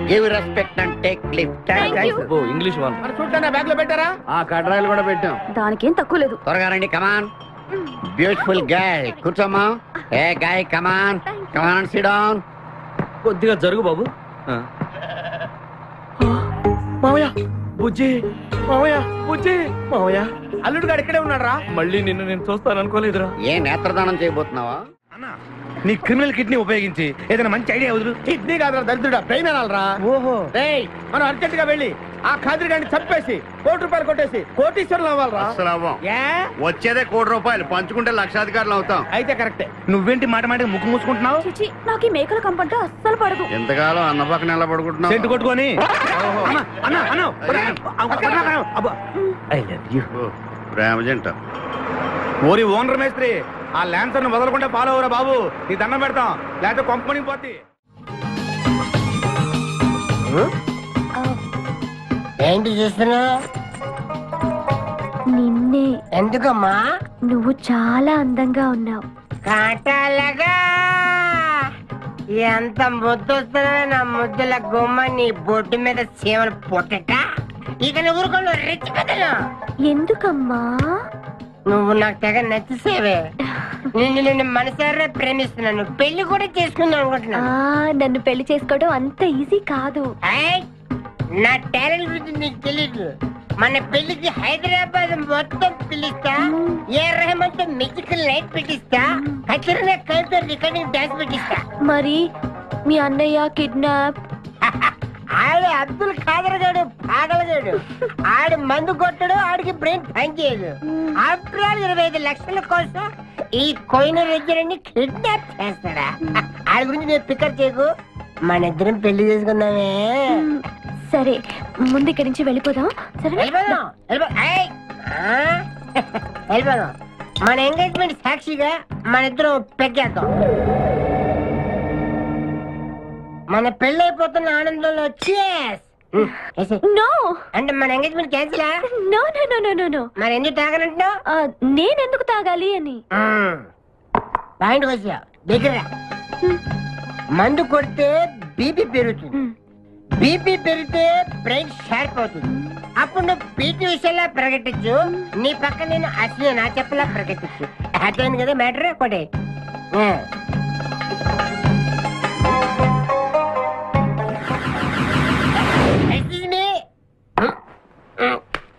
Give respect and take lift. Oh English one. మరి చూడండి, బ్యాగ్ లో పెట్టారా? కడ్రాయిలు కూడా పెట్టాం. దానికేం తక్కువ లేదు. త్వరగా రండి, కమాన్. బ్యూటిఫుల్ గర్ల్, కూర్చోమ్మా. ఏ గాయ్, కమాన్ కమాన్, సిట్ డౌన్. కొద్దిగా జరుగు బాబు. మావయ్య, బుజ్జి, మావయ్య, బుజ్జి, మావయ్య, అల్లుడు గారు ఇక్కడే ఉన్నాడు రా. మళ్ళీ నిన్ను నేను చూస్తాను అనుకోలేదురా. ఏ నేత్రదానం చేయబోతున్నావా? నీ క్రిమినల్ కిడ్నీ ఉపయోగించి ఏదైనా మంచి ఐడియా వదులు. కిడ్నీ కాదురా దరిద్రుడా, బ్రెయిన్ అనాలరా. ఓహో, మనం అర్జెంట్ గా వెళ్ళి ఆ ఖాదిరి గారిని చంపేసి ₹1 కొట్టేసి కోటీశ్వరులు అవ్వాలరా. వచ్చేదే ₹1 పంచుకుంటే లక్షాధికారులు అవుతాం. అయితే కరెక్టే. నువ్వేంటి మాట మాటకి ముక్కు మూసుకుంటున్నావు? చిచి, నాకు ఈ మేకల కంపంటే అస్సలు పడదు. ఎంతకాలం అన్న పక్కన ఎలా పడుకుంటున్నావు? సెంటు కొట్టుకొని. ప్రేమ జంట. ఓరి ఓనర్ మేస్త్రి, ఆ ల్యాన్సర్ ను వదలకుండా ఫాలో అవరా బాబు. నీ దండం పెడతాం, లేకపోతే కొంపని పోతి. ఏంటి చూస్తున్నా? నిన్నే. ఎందుకమ్మా? నువ్వు చాలా అందంగా ఉన్నావు. కాటాలగా ఎంత ముద్దు వస్తున్నా నా ముద్దుల గుమ్మ నీ బొడ్డు మీద చీమలు పొట్టట. ఇక నువ్వు ఊరుకోను రెచ్చి పెద్దలు. ఎందుకమ్మా? నువ్వు నాకు తెగ నచ్చేసేవే. నిన్ను మనసారా ప్రేమిస్తున్నాను, పెళ్లి కూడా చేసుకుందాం అనుకుంటున్నా. నన్ను పెళ్లి చేసుకోవడం అంత ఈజీ కాదు. నా టాలెంట్ గురించి నీకు తెలీదు. మన పెళ్లికి హైదరాబాద్ మొత్తం పిలుస్తా, ఏ రెహమాన్ తో మ్యూజికల్ నైట్ పెట్టిస్తా, ఖచ్చితంగా కలిపి రికార్డింగ్ డాన్స్ పెట్టిస్తా. మరి మీ అన్నయ్య కిడ్నాప్? ఆడు అబ్దుల్ ఖాదర్ గాడు పాగలగాడు. ఆడు మందు కొట్టడు, ఆడికి బ్రెయిన్ పనిచేయదు. ఆఫ్టర్ ఆల్ 25 లక్షల కోసం ఈ కోయిన రెడ్డిని కిడ్నాప్ చేస్తాడా? ఆడి గురించి నేను పికప్ చేయకు, మన ఇద్దరం పెళ్లి చేసుకుందామే. సరే ముందు ఇక్కడి నుంచి వెళ్ళిపోదాం సరే వెళ్ళిపోదాం. మన ఎంగేజ్మెంట్ సాక్షిగా మన ఇద్దరం పెగ్గేద్దాం. మన పెళ్ళైపోతున్న ఆనందంలో నో అంటే మన engagement cancel. No no no no no no. మరి ఎందుకు తాగనంటున్నావు? నేనెందుకు తాగాలి అని. పాయింట్ వచ్చా దగ్గర. మందు కొడితే బీపీ పెరుగుతుంది, బీపీ పెరిగితే బ్రెయిన్ షార్ప్ అవుతుంది. అప్పుడు నువ్వు పీటీ విషయంలో ప్రకటించు, నీ పక్క నేను అసలు నా చెప్పలా ప్రకటించు. అర్థమైంది కదా మ్యాటర్? ఒకటి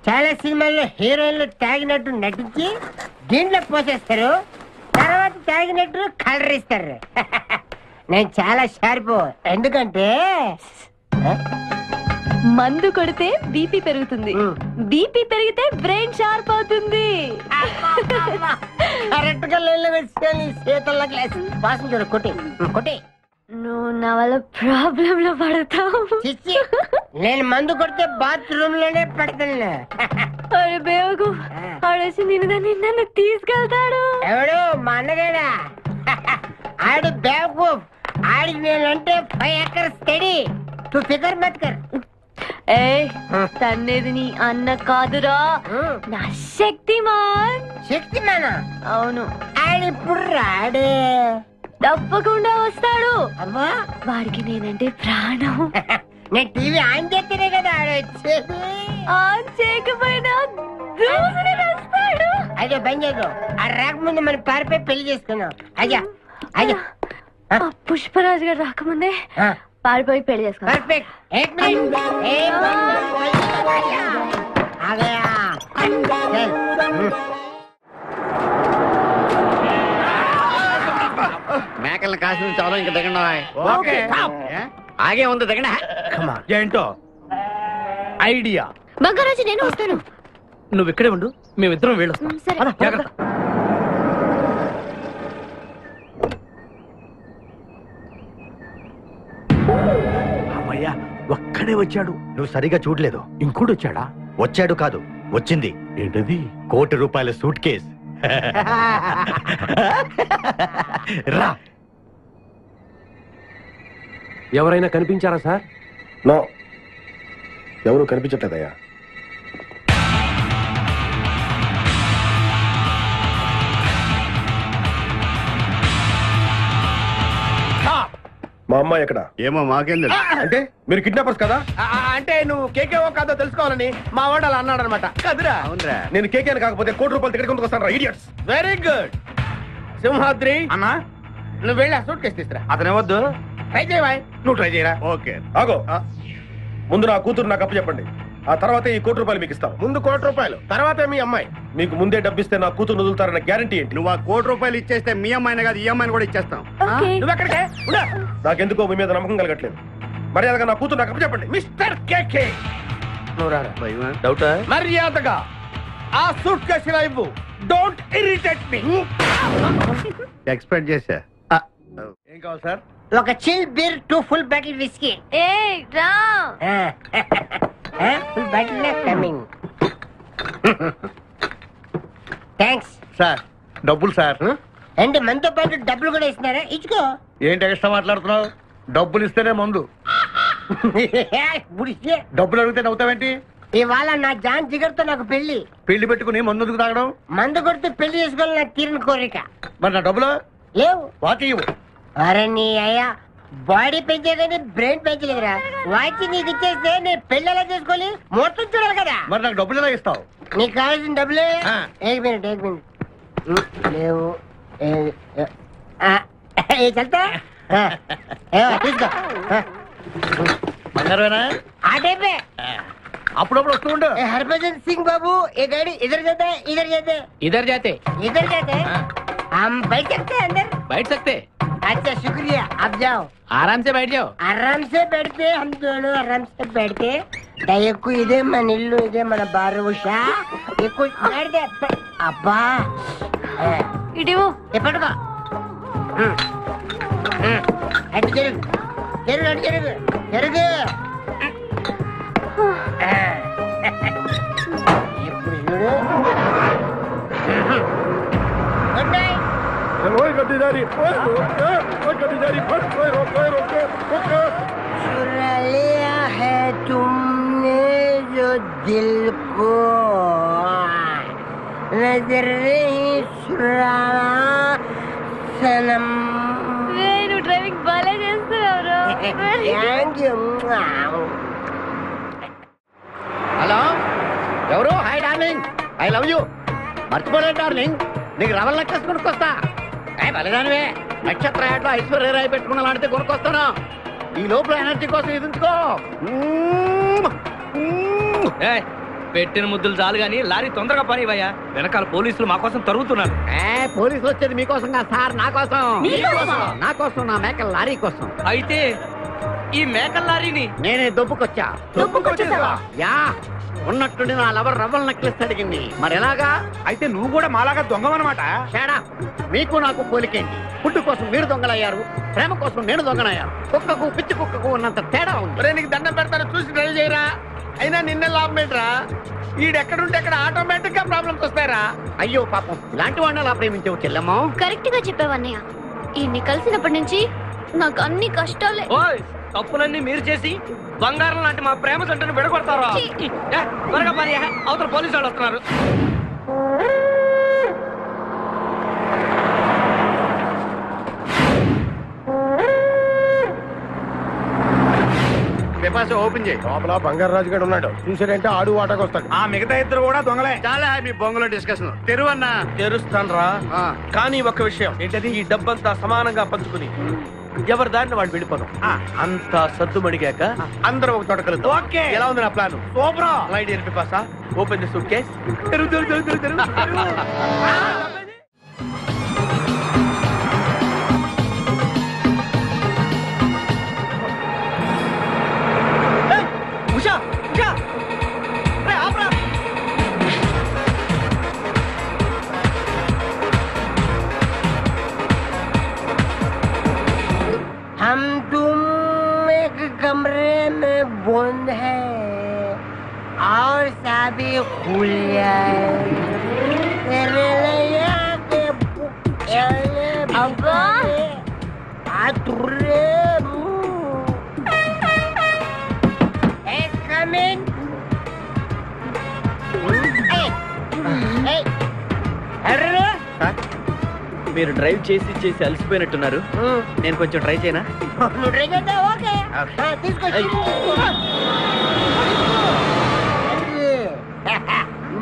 చాలా సినిమాల్లో హీరోయిన్లు తాగినట్టు నటించి దీంట్లో పోసేస్తారు, తర్వాత తాగినట్టు కలర్ ఇస్తారు. నేను చాలా షార్ప్. ఎందుకంటే మందు కొడితే బీపీ పెరుగుతుంది, బీపీ పెరిగితే బ్రెయిన్ షార్ప్ అవుతుంది. కరెక్ట్ గా చేతుల్లో గ్లాస్ వాసన చూడు. కొట్టి కొట్టి. నువ్వు నా వల్ల ప్రాబ్లం లో పడతావు. నేను మందు కొడితే బాత్రూమ్ లోనే పెడతాను. అరే బేవకు ఆడేసి నిన్ను తీసుకెళ్తాడు. ఎవడు? మా అన్నగాడా? ఆడు బేవకు. ఆడికి నేనంటే 5 acres స్టడీ. తు ఫికర్ మత్ కర్. ఏ తన్నేది నీ అన్న కాదురా, నా శక్తిమాన్. శక్తిమానా? అవును. ఆడిప్పుడు రాడే. తప్పకుండా వస్తాడు. అమ్మా వాడికి నేనంటే ప్రాణం. నేను టీవీ ఆన్ చేస్తేనే కదా ఆడ వచ్చేది. ఆన్ చేయకపోయినా దూసుని వస్తాడు. అయ్యో బంద్ చేద్దాం. ఆ రాకముందు మనం పారిపోయి పెళ్లి చేసుకున్నాం. అయ్యా అయ్యా పుష్పరాజు గారు రాకముందే పారిపోయి పెళ్లి చేసుకున్నాం. పర్ఫెక్ట్. మేకల్ని కాసిన చాలా ఇంకా దిగండి. ఆగే ఉంది దిగండి. ఏంటో ఐడియా. బంగారాజు నేను వస్తాను. నువ్వు ఇక్కడే ఉండు, మేమిద్దరం వెళ్ళొస్తాం. సరే జాగ్రత్త. అమ్మయ్యా ఒక్కడే వచ్చాడు. నువ్వు సరిగా చూడలేదు. ఇంకోటి వచ్చాడా? వచ్చాడు కాదు, వచ్చింది. ఏంటది? ₹1 కోటి సూట్ కేస్. రా. ఎవరైనా కనిపించారా సార్? నో, ఎవరు కనిపించట్లేదయ్యా. మా అమ్మాయి ఎక్కడ? ఏమో మాకేం తెలుసు. అంటే మీరు కిడ్నాపర్స్ కదా? అంటే నువ్వు కేకేవో కాదో తెలుసుకోవాలని మా వాడు అలా అన్నాడు అనమాట. కదురా? అవునరా. నేను కేకేని కాకపోతే ₹1 టికెట్ కొందుకు వస్తాను. ఇడియట్స్. Very good. సింహాద్రి అన్నా, నువ్వు వెళ్ళి ఆ సూట్ కేసు తీసుకురా. అతనే వద్దు. ట్రై చేయవా? నువ్వు ట్రై చేయరా. ఓకే. ఆగో. ముందు నా కూతురు నాకు అప్పు చెప్పండి. ఆ తర్వాత ఈ ₹1 మీకు ఇస్తాం. ముందు ₹1, తర్వాత మీ అమ్మాయి. మీకు ముందే డబ్బిస్తే నా కూతురు వదులుతారన్న గ్యారంటీ ఏంటి? నువ్వు ఆ ₹1 ఇచ్చేస్తే మీ అమ్మాయిని కాదు ఈ అమ్మాయిని కూడా ఇచ్చేస్తాం. నువ్వు ఎక్కడికే? నాకెందుకో మీ మీద నమ్మకం కలగట్లేదు. మర్యాదగా నా కూతురు నాకు అప్పు చెప్పండి. మిస్టర్ కేకే, నువ్వు రారా. డౌటా? మర్యాదగా ఆ సూట్ కేసు ఇలా ఇవ్వు. Don't irritate me. ఎక్స్పెక్ట్ చేశా. ఏం కావాలి సార్? ఒక chill beer, 2 full bottle whiskey. ఏ రా. Full bottle coming. Thanks sir డబ్బులు సార్. అంటే మనతో పాటు డబ్బులు కూడా ఇస్తున్నారా? ఇచ్చుకో. ఏంటి ఎక్స్ట్రా మాట్లాడుతున్నావు? డబ్బులు ఇస్తేనే మందు. డబ్బులు అడిగితే నవ్వుతావేంటి? ఇవాళ నా జాన్ జిగర్తో నాకు పెళ్లి. పెళ్లి పెట్టుకుని మందుకు తాగడం? మందు కొడితే పెళ్లి చేసుకోవాలి నాకు తీరిన కోరిక. మరి నా డబ్బులు లేవు. వాటి ఇవ్వు. అరే నీ అయ్యా బాడీ పెంచేదని బ్రెయిన్ పెంచలేదురా. వాచి నీకు ఇచ్చేస్తే నేను పెళ్లి ఎలా చేసుకోవాలి? మొత్తం చూడాలి కదా. మరి నాకు డబ్బులు ఎలా ఇస్తావు? నీకు కావాల్సిన డబ్బులే. ఏక్ మినిట్ లేవు. చల్తా తీసుకో. బంగారమేనా? ఆ టైపే. అప్పుడప్పుడు వస్తూ ఉండు. हरभजन सिंह बाबू ये गाड़ी इधर जाता है इधर जाते इधर जाते हम बैठ सकते हैं अंदर? बैठ सकते. अच्छा शुक्रिया, आप जाओ. आराम से बैठ जाओ. आराम से बैठते हम दोनों आराम से बैठते. दयकु इधे मन इल्लू इधे मन बार उषा ये कुछ बैठ दे अब्बा ఇడివో ఎప్పటికో అటు జరుగు జరుగు అటు జరుగు జరుగు ఇప్పుడు చూడు. चुरा लिया है तुमने जो दिल को नजर नहीं चुराना सनम. నువ్వు డ్రైవింగ్ బాగా చేస్తున్నావు. Thank you. హలో ఎవరు? Hi darling, I love you. మర్చిపోలేదు డార్లింగ్, నీకు రవల్ నెక్లెస్ కొనుక్కొస్తా. బలిదానివే, నక్షత్ర యాడ్లో ఐశ్వర్యరాయ్ పెట్టుకున్న లాంటిది కొనుక్కొస్తాను. ఈ లోపల ఎనర్జీ కోసం ఎదుర్కో. పెట్టిన ముద్దులు చాలు గాని లారీ తొందరగా పని ఇవ్వయ్యా. వెనకాల పోలీసులు మా కోసం తరుగుతున్నారు. పోలీసులు వచ్చేది మీకోసం కాదు సార్, నా కోసం. నా కోసం, నా మేకల లారీ కోసం. అయితే ఈ మేకల లారీని నేనే దొబ్బుకొచ్చా. యా, ఉన్నట్టుండి నా లవర్ రవ్వల్ నెక్లెస్ అడిగింది. మరి ఎలాగా? అయితే నువ్వు కూడా మాలాగా దొంగవన్నమాట. షేడా, మీకు నాకు పోలికేంటి? ఫుడ్ కోసం మీరు దొంగలయ్యారు, ప్రేమ కోసం నేను దొంగనయ్యాను. కుక్కకు పిచ్చి కుక్కకు ఉన్నంత తేడా ఉంది. నీకు దండం పెడతాను, చూసి డ్రైవ్ చేయరా. అయినా నిన్న లాభం ఏంట్రా? ఈడెక్కడుంటే అక్కడ ఆటోమేటిక్ గా ప్రాబ్లమ్స్ వస్తాయరా. అయ్యో పాపం, ఇలాంటి వాడిని అలా ప్రేమించావు చెల్లెమ్మా. కరెక్ట్ గా చెప్పావన్నయ్య. ఈయన్ని కలిసినప్పటి నుంచి నాకు అన్ని కష్టాలే. తప్పులన్నీ మీరు చేసి బంగారం లాంటి మా ప్రేమ జంటను విడగొడతారా? త్వరగా పని, అవతల పోలీసు వాళ్ళు వస్తున్నారు. ఓపెన్ చేయి. లోపల బంగారు రాజు గారు ఉన్నాడు, చూసారంటే ఆడు వాటకు వస్తాడు. ఆ మిగతా ఇద్దరు కూడా దొంగలే. చాలా మీ బొంగులో డిస్కషన్. తెరువన్నా తెరుస్తాను రా. కానీ ఒక విషయం ఏంటది, ఈ డబ్బంతా సమానంగా పంచుకుని ఎవరి దారిని వాడు వెళ్ళిపోను. అంతా సద్దు మడిగాక అందరూ ఒక తోట కలుద్దాం. ఓకే. ఎలా ఉంది నా plan? Super. My dear పిపాసా, open the suit case. తెరు తెరు తెరు తెరు తెరు. ఉషా, ఉషా, రే ఆపరా. हम तुम एक कमरे में बंद है और साबी खुल जाए तेरे लिए के अब्बा आतुरे कमिंग. మీరు డ్రైవ్ చేసి చేసి అలసిపోయినట్టున్నారు. నేను కొంచెం ట్రై చేయనా? నువ్వు ట్రై చేద్దా? ఓకే, తీసుకొచ్చి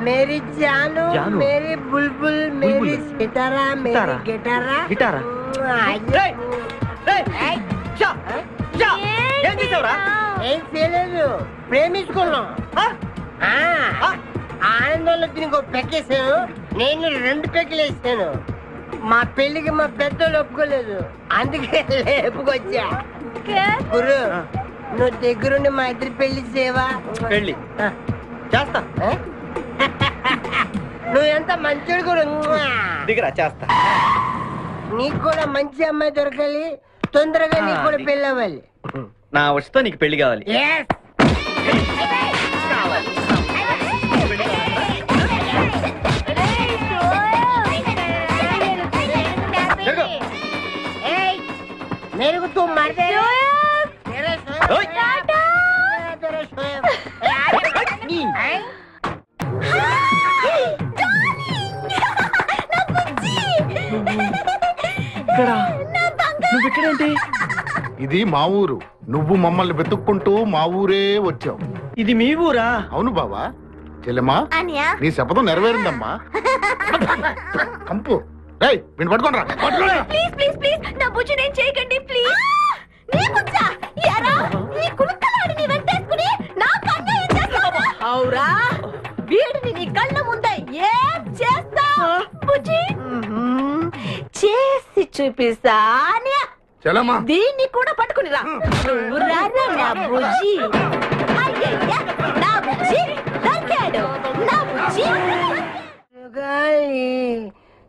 मेरी जानू, मेरी बुलबुल, मेरी सितारा, मेरी गिटारा. గిటారా? ఏం చేసావురా? ఏం చేయలేదు, ప్రేమించుకున్నాం. ఆనందంలో దీనికి ఒక పెక్కేసాను, నేను 2 పెక్కలు వేసాను. మా పెళ్లికి మా పెద్దలు ఒప్పుకోలేదు, అందుకే లేపుకొచ్చా. గురు, నువ్వు దగ్గరుండి మా ఇద్దరు పెళ్లి చేయవా? పెళ్లి చేస్తా. నువ్వు ఎంత మంచోడు గురు. దిగరా, చేస్తా. నీకు కూడా మంచి అమ్మాయి దొరకాలి, తొందరగా నీకు కూడా పెళ్లి అవ్వాలి. నా వచ్చుతో నీకు పెళ్లి కావాలి. मेरे को तुम मार दे. నువ్వు ఇక్కడేంటి? ఇది మా ఊరు, నువ్వు మమ్మల్ని వెతుక్కుంటూ మా ఊరే వచ్చావు. ఇది మీ ఊరా? అవును బావా. చెల్లెమ్మా, నీ శపథం నెరవేరిందమ్మా. కంపు రేయ్, వీడిని పట్టుకోండి రా. ప్లీజ్ ప్లీజ్ ప్లీజ్ నా బుజ్జి నేను చేయకండి ప్లీజ్. నీకొచ్చా యారా ఈ కుక్కలాడిని వెంటేసుకుని నా కన్నేం చేస్తావు? అవురా, వీడిని నీ కళ్ళ ముందే ఏం చేస్తావు బుజ్జి? చేసి చూపిస్తానే. చెల్లెమ్మా, దీన్ని కూడా పట్టుకుని రా. నువ్వు రారా నా బుజ్జి. అయ్యయ్యా, నా బుజ్జి దొరికాడు. నా బుజ్జి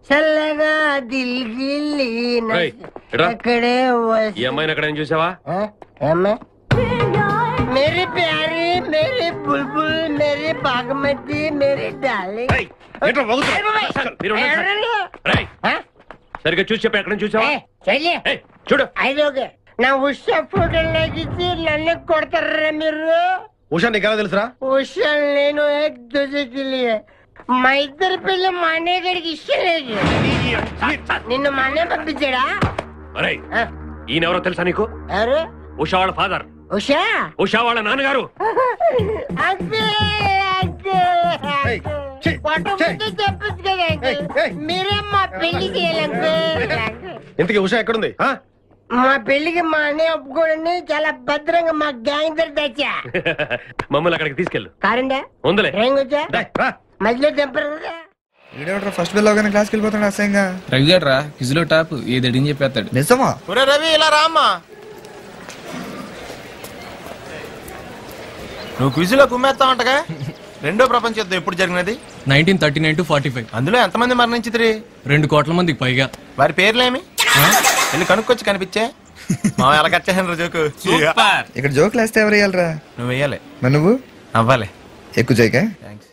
చల్లగా దిల్గిల్లి అక్కడే ఈ అమ్మాయిని అక్కడ ఏం చూసావా? मेरी प्यारी मेरी बुलबुल मेरी बागमती मेरी डार्लिंग సరిగ్గా చూసి చెప్పి ఎక్కడ చూసావా చూడు ఐదోగే నా ఉషా ఫోటో లాగిచ్చి నన్ను కొడతారా మీరు ఉషా నీకు ఎలా తెలుసురా ఉషా నేను ఏక్ దూజేకి లియే మా ఇద్దరి పిల్ల మా అన్నయ్య గారికి ఇష్టం లేదు నిన్ను మా అన్నయ్య పంపించాడా ఈయనెవరో తెలుసా నీకు ఎవరు ఉషా వాళ్ళ ఫాదర్ ఉషా ఉషా వాళ్ళ నాన్నగారు చెప్పచ్చు కదా మీరే మా పెళ్లి చేయాలంటే ఇంతకీ ఉషా ఎక్కడుంది మా పెళ్లికి మా అన్నయ్య ఒప్పుకోండి చాలా భద్రంగా మా గ్యాంగ్ దగ్గర తెచ్చా మమ్మల్ని అక్కడికి తీసుకెళ్ళు కారండా ఉందలే వచ్చా మధ్యలో తెంపరు ఫస్ట్ బెల్ అవగానే క్లాస్కి వెళ్ళిపోతాడు అసహ్యంగా రవిగాడు రా కిజులో టాప్ ఏదడిని చెప్పేస్తాడు నిజమా రవి ఇలా రామ్మా నువ్వు క్విజ్లో కుమ్మేస్తావంటగా రెండో ప్రపంచ యుద్ధం ఎప్పుడు జరిగినది 1939 to 45 అందులో ఎంతమంది మరణించితిరి 2 కోట్ల మందికి పైగా వారి పేర్లేమి వెళ్ళి కనుక్కొచ్చి కనిపించే మా ఎలా కచ్చాను జోకు ఇక్కడ జోకులు వేస్తే ఎవరు వేయాలరా నువ్వు వేయాలి మరి నువ్వు అవ్వాలి ఎక్కువ జోకే థ్యాంక్స్